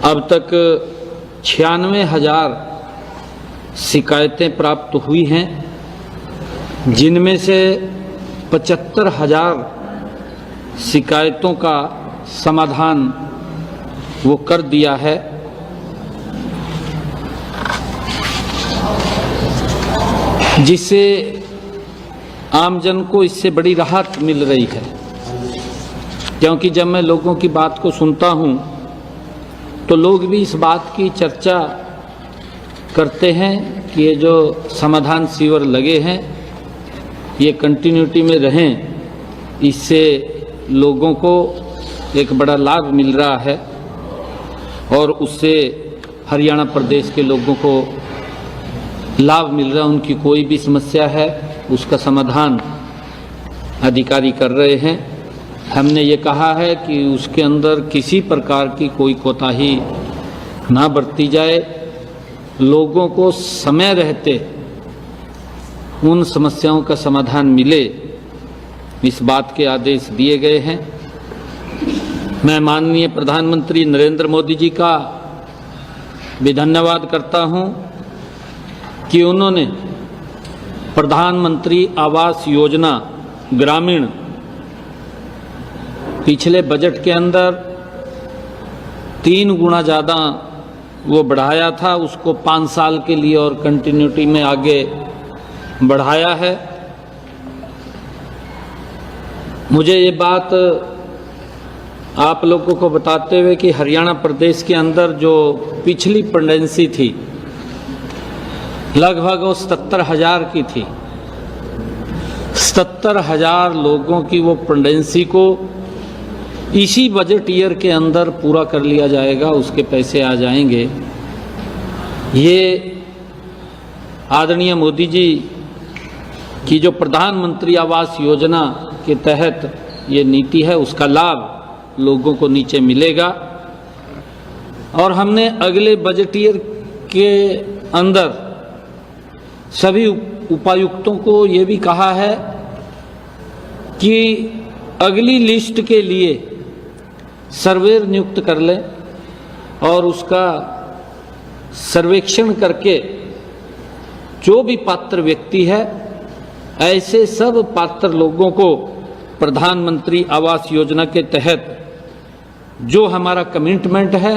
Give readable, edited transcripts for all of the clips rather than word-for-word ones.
अब तक 96,000 शिकायतें प्राप्त हुई हैं, जिनमें से 75,000 शिकायतों का समाधान वो कर दिया है। जिससे आमजन को इससे बड़ी राहत मिल रही है, क्योंकि जब मैं लोगों की बात को सुनता हूँ तो लोग भी इस बात की चर्चा करते हैं कि ये जो समाधान शिविर लगे हैं ये कंटिन्यूटी में रहें, इससे लोगों को एक बड़ा लाभ मिल रहा है और उससे हरियाणा प्रदेश के लोगों को लाभ मिल रहा है। उनकी कोई भी समस्या है उसका समाधान अधिकारी कर रहे हैं। हमने ये कहा है कि उसके अंदर किसी प्रकार की कोई कोताही ना बरती जाए, लोगों को समय रहते उन समस्याओं का समाधान मिले, इस बात के आदेश दिए गए हैं। मैं माननीय प्रधानमंत्री नरेंद्र मोदी जी का भी धन्यवाद करता हूं कि उन्होंने प्रधानमंत्री आवास योजना ग्रामीण पिछले बजट के अंदर 3 गुना ज़्यादा वो बढ़ाया था, उसको 5 साल के लिए और कंटिन्यूटी में आगे बढ़ाया है। मुझे ये बात आप लोगों को बताते हुए कि हरियाणा प्रदेश के अंदर जो पिछली पेंडेंसी थी लगभग वो 77,000 की थी। 77,000 लोगों की वो पेंडेंसी को इसी बजट ईयर के अंदर पूरा कर लिया जाएगा, उसके पैसे आ जाएंगे। ये आदरणीय मोदी जी की जो प्रधानमंत्री आवास योजना के तहत ये नीति है, उसका लाभ लोगों को नीचे मिलेगा। और हमने अगले बजट ईयर के अंदर सभी उपायुक्तों को ये भी कहा है कि अगली लिस्ट के लिए सर्वेयर नियुक्त कर लें और उसका सर्वेक्षण करके जो भी पात्र व्यक्ति है, ऐसे सब पात्र लोगों को प्रधानमंत्री आवास योजना के तहत जो हमारा कमिटमेंट है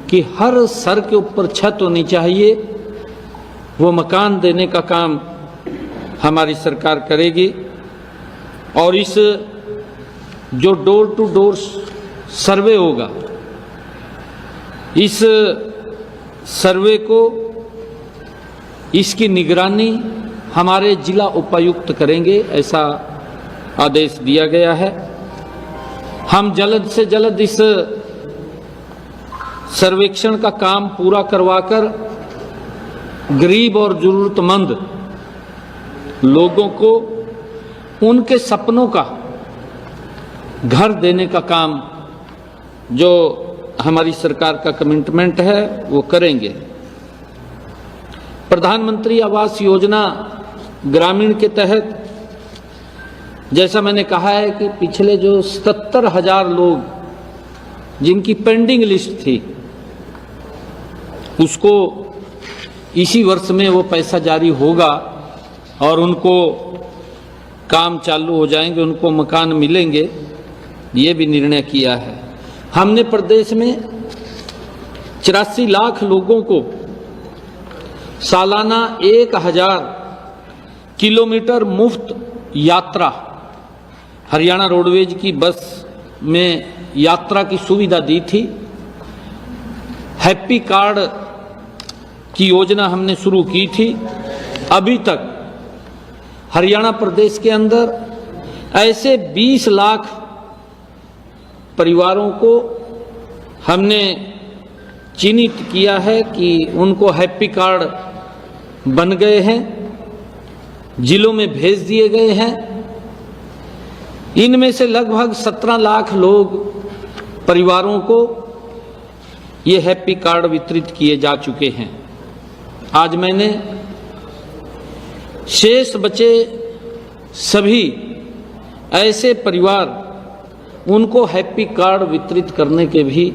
कि हर सर के ऊपर छत होनी चाहिए, वो मकान देने का काम हमारी सरकार करेगी। और इस जो डोर टू डोर सर्वे होगा, इस सर्वे को इसकी निगरानी हमारे जिला उपायुक्त करेंगे, ऐसा आदेश दिया गया है। हम जल्द से जल्द इस सर्वेक्षण का काम पूरा करवाकर गरीब और जरूरतमंद लोगों को उनके सपनों का घर देने का काम जो हमारी सरकार का कमिटमेंट है वो करेंगे। प्रधानमंत्री आवास योजना ग्रामीण के तहत जैसा मैंने कहा है कि पिछले जो 77,000 लोग जिनकी पेंडिंग लिस्ट थी, उसको इसी वर्ष में वो पैसा जारी होगा और उनको काम चालू हो जाएंगे, उनको मकान मिलेंगे, ये भी निर्णय किया है। हमने प्रदेश में 84 लाख लोगों को सालाना 1,000 किलोमीटर मुफ्त यात्रा हरियाणा रोडवेज की बस में यात्रा की सुविधा दी थी। हैप्पी कार्ड की योजना हमने शुरू की थी। अभी तक हरियाणा प्रदेश के अंदर ऐसे 20 लाख परिवारों को हमने चिन्हित किया है कि उनको हैप्पी कार्ड बन गए हैं, जिलों में भेज दिए गए हैं। इनमें से लगभग 17 लाख लोग परिवारों को ये हैप्पी कार्ड वितरित किए जा चुके हैं। आज मैंने शेष बचे सभी ऐसे परिवार उनको हैप्पी कार्ड वितरित करने के भी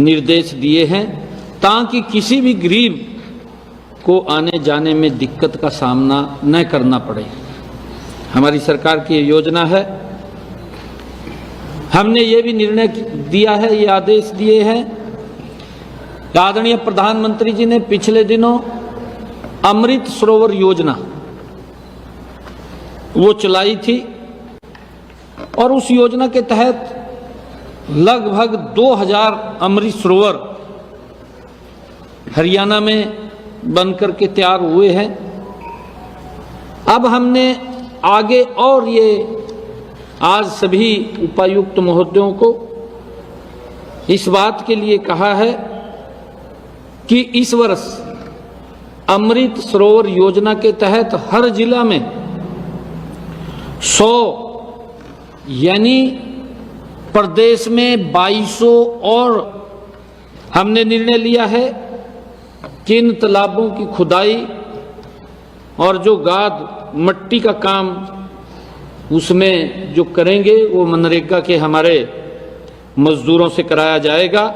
निर्देश दिए हैं ताकि किसी भी गरीब को आने जाने में दिक्कत का सामना न करना पड़े। हमारी सरकार की योजना है। हमने ये भी निर्णय दिया है, ये आदेश दिए हैं, आदरणीय प्रधानमंत्री जी ने पिछले दिनों अमृत सरोवर योजना वो चलाई थी और उस योजना के तहत लगभग 2000 अमृत सरोवर हरियाणा में बनकर के तैयार हुए हैं। अब हमने आगे और ये आज सभी उपायुक्त महोदयों को इस बात के लिए कहा है कि इस वर्ष अमृत सरोवर योजना के तहत हर जिला में 100 यानी प्रदेश में 2200 और हमने निर्णय लिया है कि इन तालाबों की खुदाई और जो गाद मट्टी का काम उसमें जो करेंगे वो मनरेगा के हमारे मजदूरों से कराया जाएगा,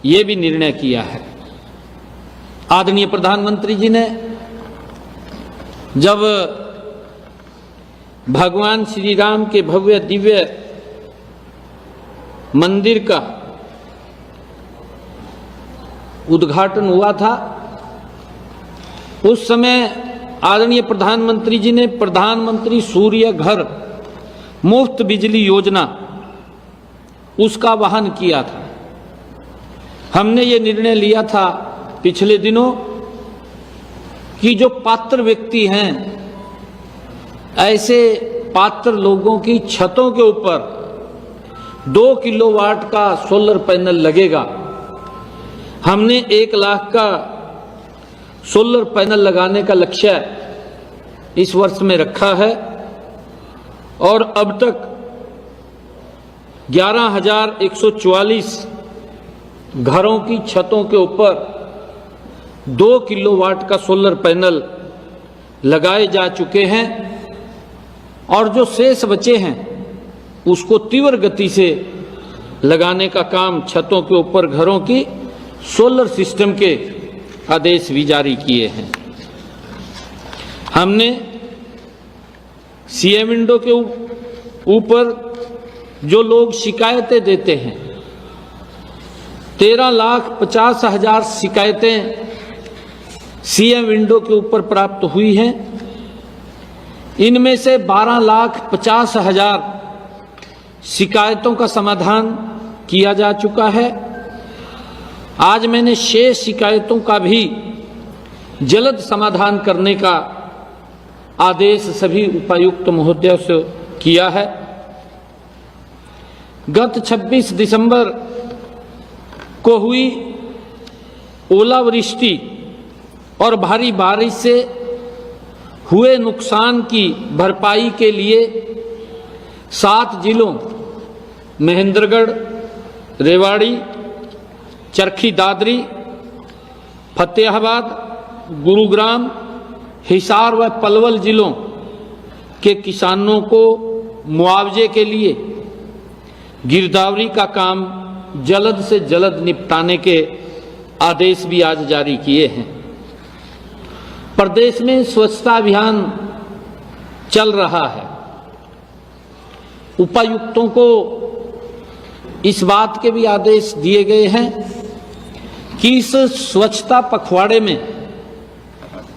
ये भी निर्णय किया है। आदरणीय प्रधानमंत्री जी ने जब भगवान श्री राम के भव्य दिव्य मंदिर का उद्घाटन हुआ था, उस समय आदरणीय प्रधानमंत्री जी ने प्रधानमंत्री सूर्य घर मुफ्त बिजली योजना उसका वाहन किया था। हमने ये निर्णय लिया था पिछले दिनों कि जो पात्र व्यक्ति हैं, ऐसे पात्र लोगों की छतों के ऊपर 2 किलोवाट का सोलर पैनल लगेगा। हमने 1 लाख का सोलर पैनल लगाने का लक्ष्य इस वर्ष में रखा है और अब तक 11,144 घरों की छतों के ऊपर 2 किलोवाट का सोलर पैनल लगाए जा चुके हैं और जो शेष बचे हैं उसको तीव्र गति से लगाने का काम छतों के ऊपर घरों की सोलर सिस्टम के आदेश भी जारी किए हैं। हमने सीएम विंडो के ऊपर जो लोग शिकायतें देते हैं, 13,50,000 शिकायतें सीएम विंडो के ऊपर प्राप्त हुई हैं। इनमें से 12,50,000 शिकायतों का समाधान किया जा चुका है। आज मैंने शेष शिकायतों का भी जल्द समाधान करने का आदेश सभी उपायुक्त महोदयों से किया है। गत 26 दिसंबर को हुई ओलावृष्टि और भारी बारिश से हुए नुकसान की भरपाई के लिए 7 जिलों महेंद्रगढ़, रेवाड़ी, चरखी दादरी, फतेहाबाद, गुरुग्राम, हिसार व पलवल जिलों के किसानों को मुआवजे के लिए गिरदावरी का काम जल्द से जल्द निपटाने के आदेश भी आज जारी किए हैं। प्रदेश में स्वच्छता अभियान चल रहा है। उपायुक्तों को इस बात के भी आदेश दिए गए हैं कि इस स्वच्छता पखवाड़े में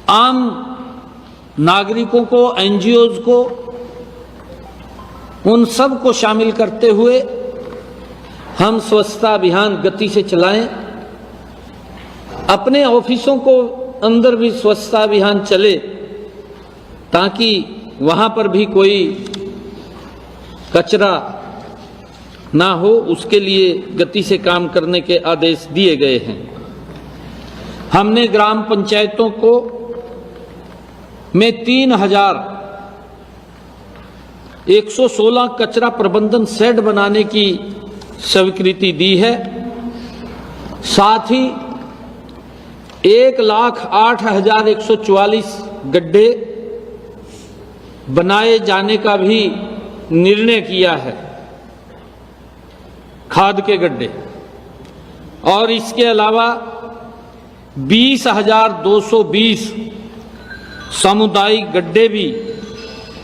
आम नागरिकों को, एनजीओज को, उन सब को शामिल करते हुए हम स्वच्छता अभियान गति से चलाएं। अपने ऑफिसों को अंदर भी स्वच्छता अभियान चले ताकि वहां पर भी कोई कचरा ना हो, उसके लिए गति से काम करने के आदेश दिए गए हैं। हमने ग्राम पंचायतों को में 3,116 कचरा प्रबंधन शेड बनाने की स्वीकृति दी है। साथ ही 1,08,144 गड्ढे बनाए जाने का भी निर्णय किया है। खाद के गड्ढे और इसके अलावा 20,220 सामुदायिक गड्ढे भी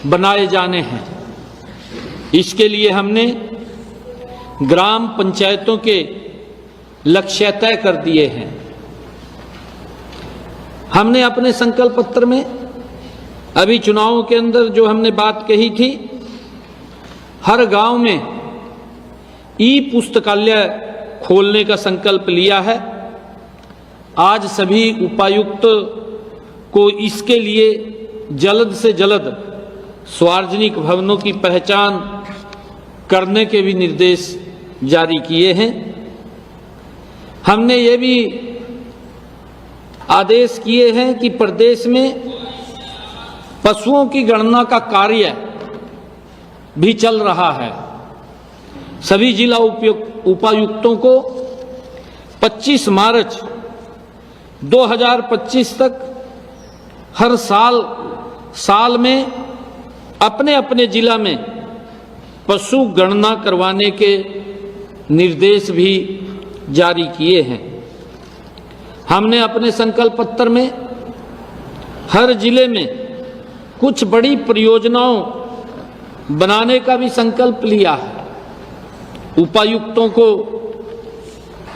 बनाए जाने हैं। इसके लिए हमने ग्राम पंचायतों के लक्ष्य तय कर दिए हैं। हमने अपने संकल्प पत्र में अभी चुनावों के अंदर जो हमने बात कही थी, हर गांव में ई पुस्तकालय खोलने का संकल्प लिया है। आज सभी उपायुक्त को इसके लिए जल्द से जल्द सार्वजनिक भवनों की पहचान करने के भी निर्देश जारी किए हैं। हमने ये भी आदेश किए हैं कि प्रदेश में पशुओं की गणना का कार्य भी चल रहा है। सभी जिला उपायुक्तों को 25 मार्च 2025 तक हर साल में अपने अपने जिला में पशु गणना करवाने के निर्देश भी जारी किए हैं। हमने अपने संकल्प पत्र में हर जिले में कुछ बड़ी परियोजनाओं बनाने का भी संकल्प लिया है। उपायुक्तों को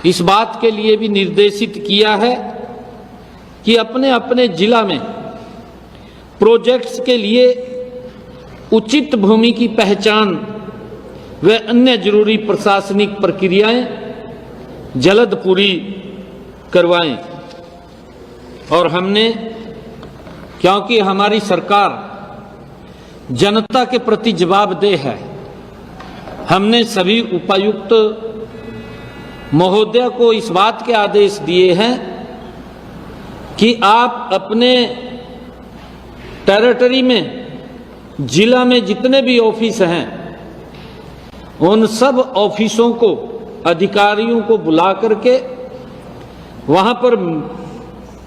इस बात के लिए भी निर्देशित किया है कि अपने अपने जिला में प्रोजेक्ट्स के लिए उचित भूमि की पहचान व अन्य जरूरी प्रशासनिक प्रक्रियाएं जल्द पूरी करवाएं। और हमने, क्योंकि हमारी सरकार जनता के प्रति जवाबदेह है, हमने सभी उपायुक्त महोदय को इस बात के आदेश दिए हैं कि आप अपने टेरिटरी में, जिला में जितने भी ऑफिस हैं, उन सब ऑफिसों को, अधिकारियों को बुला करके वहां पर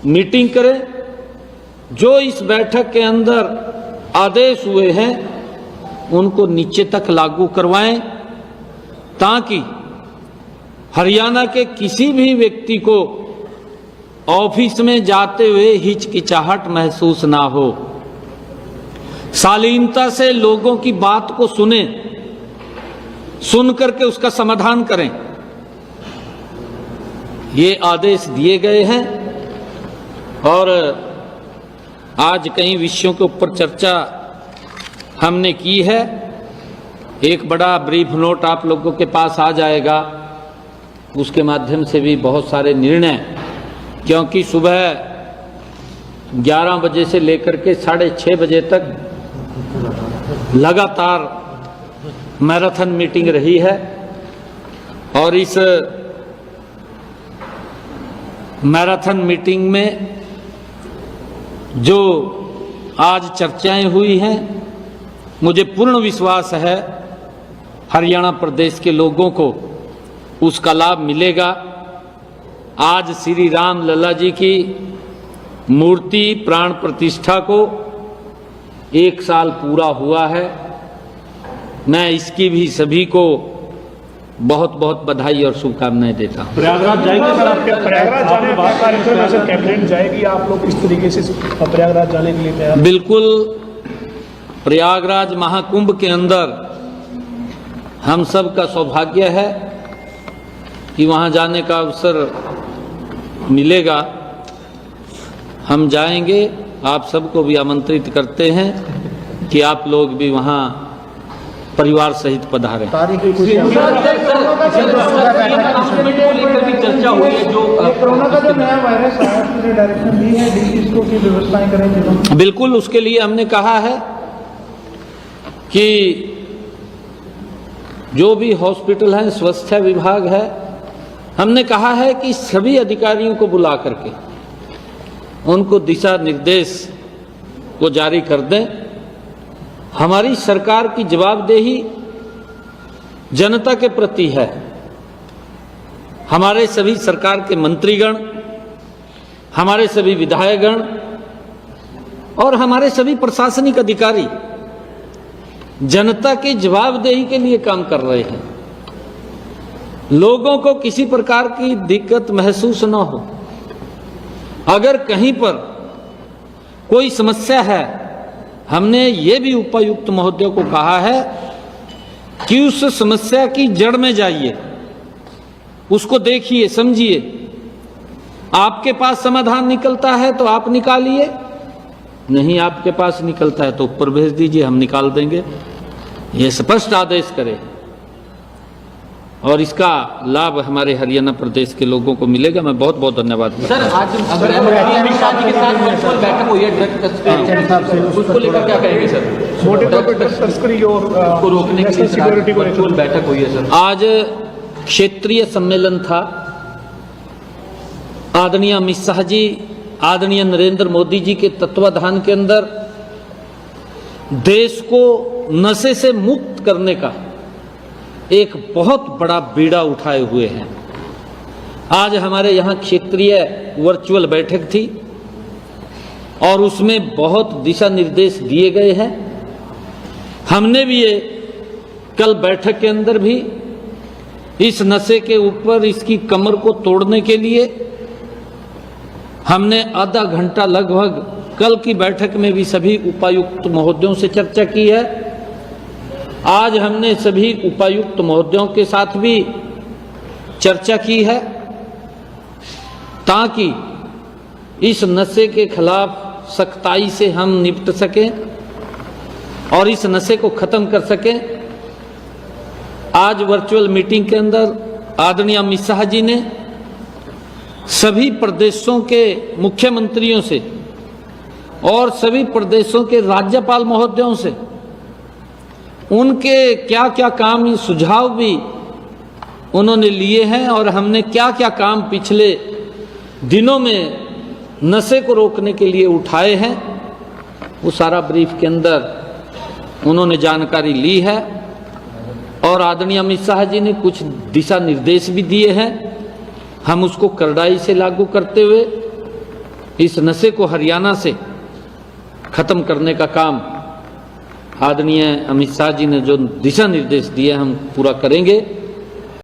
मीटिंग करें। जो इस बैठक के अंदर आदेश हुए हैं उनको नीचे तक लागू करवाएं, ताकि हरियाणा के किसी भी व्यक्ति को ऑफिस में जाते हुए हिचकिचाहट महसूस ना हो। शालीनता से लोगों की बात को सुन करके उसका समाधान करें। ये आदेश दिए गए हैं। और आज कई विषयों के ऊपर चर्चा हमने की है। एक बड़ा ब्रीफ नोट आप लोगों के पास आ जाएगा, उसके माध्यम से भी बहुत सारे निर्णय, क्योंकि सुबह 11 बजे से लेकर के 6:30 बजे तक लगातार मैराथन मीटिंग रही है। और इस मैराथन मीटिंग में जो आज चर्चाएं हुई हैं, मुझे पूर्ण विश्वास है हरियाणा प्रदेश के लोगों को उसका लाभ मिलेगा। आज श्री राम लला जी की मूर्ति प्राण प्रतिष्ठा को 1 साल पूरा हुआ है। मैं इसकी भी सभी को बहुत बहुत बधाई और शुभकामनाएं देता हूं। प्रयागराज जाएंगे सर? आपके प्रयागराज जाने की बात कर रहे थे, कैबिनेट जाएगी, आप लोग किस तरीके से प्रयागराज जाने के लिए तैयार? बिल्कुल, प्रयागराज महाकुंभ के अंदर हम सब का सौभाग्य है कि वहां जाने का अवसर मिलेगा। हम जाएंगे, आप सबको भी आमंत्रित करते हैं कि आप लोग भी वहां परिवार सहित पधारें। तारीख चर्चा हुई है जो कोरोना का जो नया वायरस आया, उसने डायरेक्शन दी है इसको की व्यवस्थाएं करें। बिल्कुल, उसके लिए हमने कहा है कि जो भी हॉस्पिटल है, स्वास्थ्य विभाग है, हमने कहा है कि सभी अधिकारियों को बुला करके उनको दिशा निर्देश को जारी कर दें। हमारी सरकार की जवाबदेही जनता के प्रति है। हमारे सभी सरकार के मंत्रीगण, हमारे सभी विधायकगण और हमारे सभी प्रशासनिक अधिकारी जनता की जवाबदेही के लिए काम कर रहे हैं। लोगों को किसी प्रकार की दिक्कत महसूस न हो। अगर कहीं पर कोई समस्या है, हमने ये भी उपायुक्त महोदय को कहा है कि उस समस्या की जड़ में जाइए, उसको देखिए, समझिए। आपके पास समाधान निकलता है तो आप निकालिए, नहीं आपके पास निकलता है तो ऊपर भेज दीजिए, हम निकाल देंगे। ये स्पष्ट आदेश करें और इसका लाभ हमारे हरियाणा प्रदेश के लोगों को मिलेगा। मैं बहुत बहुत धन्यवाद करता हूं। सर, आज अमित शाह जी के साथ वर्चुअल बैठक हुई है ड्रग तस्करी, उसको लेकर क्या कहेंगे सर? मोटे तौर पर ड्रग तस्करी और को रोकने के लिए सिक्योरिटी को वर्चुअल बैठक हुई है सर। आज क्षेत्रीय सम्मेलन था। आदरणीय अमित शाह जी, आदरणीय नरेंद्र मोदी जी के तत्वाधान के अंदर देश को नशे से मुक्त करने का एक बहुत बड़ा बीड़ा उठाए हुए हैं। आज हमारे यहाँ क्षेत्रीय वर्चुअल बैठक थी और उसमें बहुत दिशा निर्देश दिए गए हैं। हमने भी ये कल बैठक के अंदर भी इस नशे के ऊपर इसकी कमर को तोड़ने के लिए हमने आधा घंटा लगभग कल की बैठक में भी सभी उपायुक्त महोदयों से चर्चा की है। आज हमने सभी उपायुक्त महोदयों के साथ भी चर्चा की है ताकि इस नशे के खिलाफ सख्ताई से हम निपट सकें और इस नशे को खत्म कर सकें। आज वर्चुअल मीटिंग के अंदर आदरणीय अमित शाह जी ने सभी प्रदेशों के मुख्यमंत्रियों से और सभी प्रदेशों के राज्यपाल महोदयों से उनके क्या क्या काम, सुझाव भी उन्होंने लिए हैं और हमने क्या क्या काम पिछले दिनों में नशे को रोकने के लिए उठाए हैं, वो सारा ब्रीफ के अंदर उन्होंने जानकारी ली है। और आदरणीय अमित शाह जी ने कुछ दिशा निर्देश भी दिए हैं। हम उसको कड़ाई से लागू करते हुए इस नशे को हरियाणा से खत्म करने का काम आदरणीय अमित शाह जी ने जो दिशा निर्देश दिए हम पूरा करेंगे।